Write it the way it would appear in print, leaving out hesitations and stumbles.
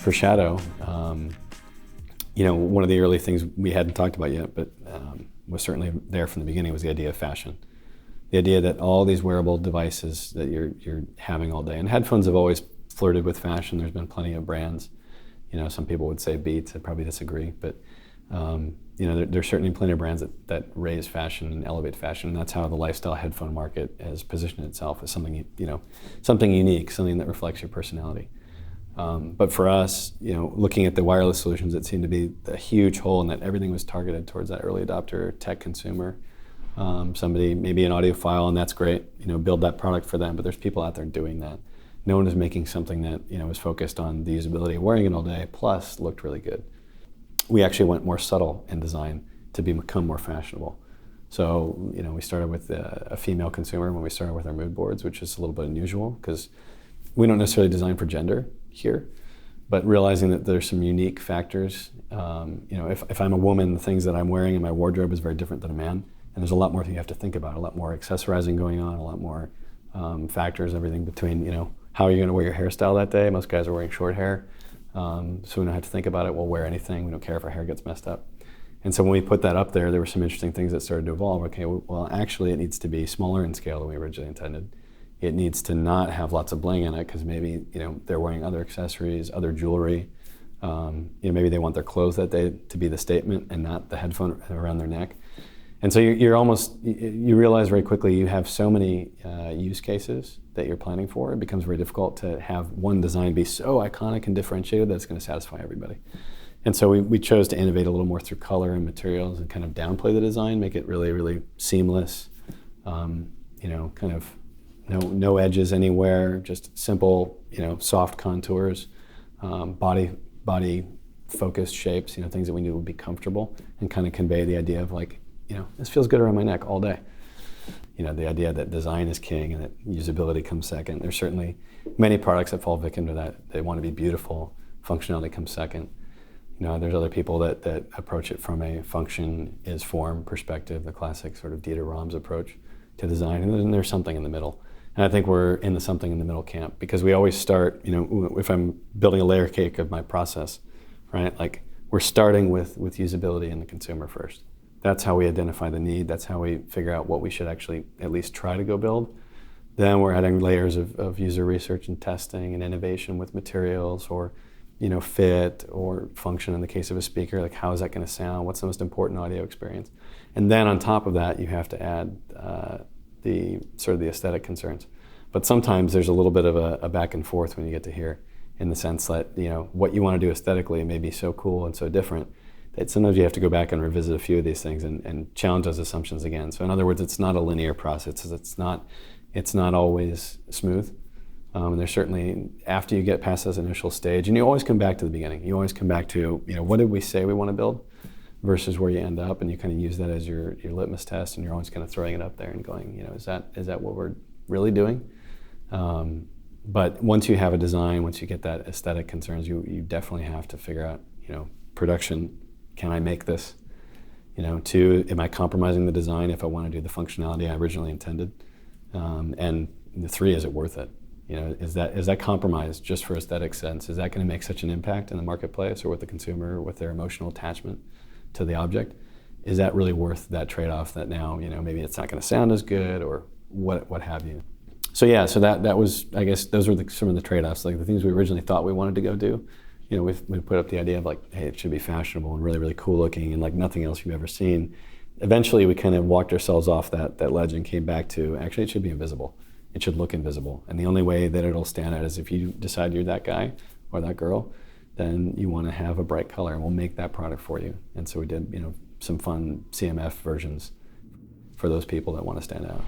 For Shadow, one of the early things we hadn't talked about yet, but was certainly there from the beginning, was the idea of fashion. The idea that all these wearable devices that you're having all day, and headphones have always flirted with fashion. There's been plenty of brands. Some people would say Beats. I'd probably disagree, but there's certainly plenty of brands that raise fashion and elevate fashion, and that's how the lifestyle headphone market has positioned itself as something unique, something that reflects your personality. But for us, looking at the wireless solutions, it seemed to be a huge hole in that everything was targeted towards that early adopter tech consumer. Somebody, maybe an audiophile, and that's great, build that product for them, but there's people out there doing that. No one is making something that was focused on the usability of wearing it all day, plus looked really good. We actually went more subtle in design to become more fashionable. So, we started with a female consumer when we started with our mood boards, which is a little bit unusual because we don't necessarily design for gender here, but realizing that there's some unique factors. If I'm a woman, the things that I'm wearing in my wardrobe is very different than a man, and there's a lot more that you have to think about, a lot more accessorizing going on, a lot more factors, everything between, how are you going to wear your hairstyle that day? Most guys are wearing short hair, so we don't have to think about it. We'll wear anything. We don't care if our hair gets messed up. And so when we put that up there were some interesting things that started to evolve. Okay, well, actually it needs to be smaller in scale than we originally intended. It needs to not have lots of bling in it because maybe they're wearing other accessories, other jewelry. Maybe they want their clothes that day to be the statement and not the headphone around their neck. And so you realize very quickly you have so many use cases that you're planning for. It becomes very difficult to have one design be so iconic and differentiated that it's going to satisfy everybody. And so we chose to innovate a little more through color and materials and kind of downplay the design, make it really, really seamless. Kind of no edges anywhere, just simple, soft contours, body focused shapes, things that we knew would be comfortable and kind of convey the idea of this feels good around my neck all day. The idea that design is king and that usability comes second. There's certainly many products that fall victim to that. They want to be beautiful, functionality comes second. There's other people that approach it from a function is form perspective, the classic sort of Dieter Rams approach to design, and then there's something in the middle. And I think we're in the something in the middle camp because we always start, if I'm building a layer cake of my process, right? We're starting with usability in the consumer first. That's how we identify the need. That's how we figure out what we should actually at least try to go build. Then we're adding layers of user research and testing and innovation with materials or, fit or function in the case of a speaker. How is that going to sound? What's the most important audio experience? And then on top of that, you have to add the aesthetic concerns. But sometimes there's a little bit of a back and forth when you get to here, in the sense that what you want to do aesthetically may be so cool and so different that sometimes you have to go back and revisit a few of these things and challenge those assumptions again. So in other words, it's not a linear process. It's not always smooth. There's certainly, after you get past this initial stage, and you always come back to the beginning. You always come back to what did we say we want to build versus where you end up, and you kind of use that as your litmus test, and you're always kind of throwing it up there and going, is that what we're really doing? But once you have a design, once you get that aesthetic concerns, you definitely have to figure out, production, can I make this? 2, am I compromising the design if I want to do the functionality I originally intended? And 3, is it worth it? Is that compromise just for aesthetic sense? Is that going to make such an impact in the marketplace or with the consumer, with their emotional attachment to the object? Is that really worth that trade-off that now, maybe it's not going to sound as good or what have you? So that was, I guess, those were some of the trade-offs, the things we originally thought we wanted to go do. We put up the idea of hey, it should be fashionable and really, really cool looking and nothing else you've ever seen. Eventually, we kind of walked ourselves off that ledge and came back to, actually, it should be invisible. It should look invisible. And the only way that it'll stand out is if you decide you're that guy or that girl, then you want to have a bright color, and we'll make that product for you. And so we did, some fun CMF versions for those people that want to stand out.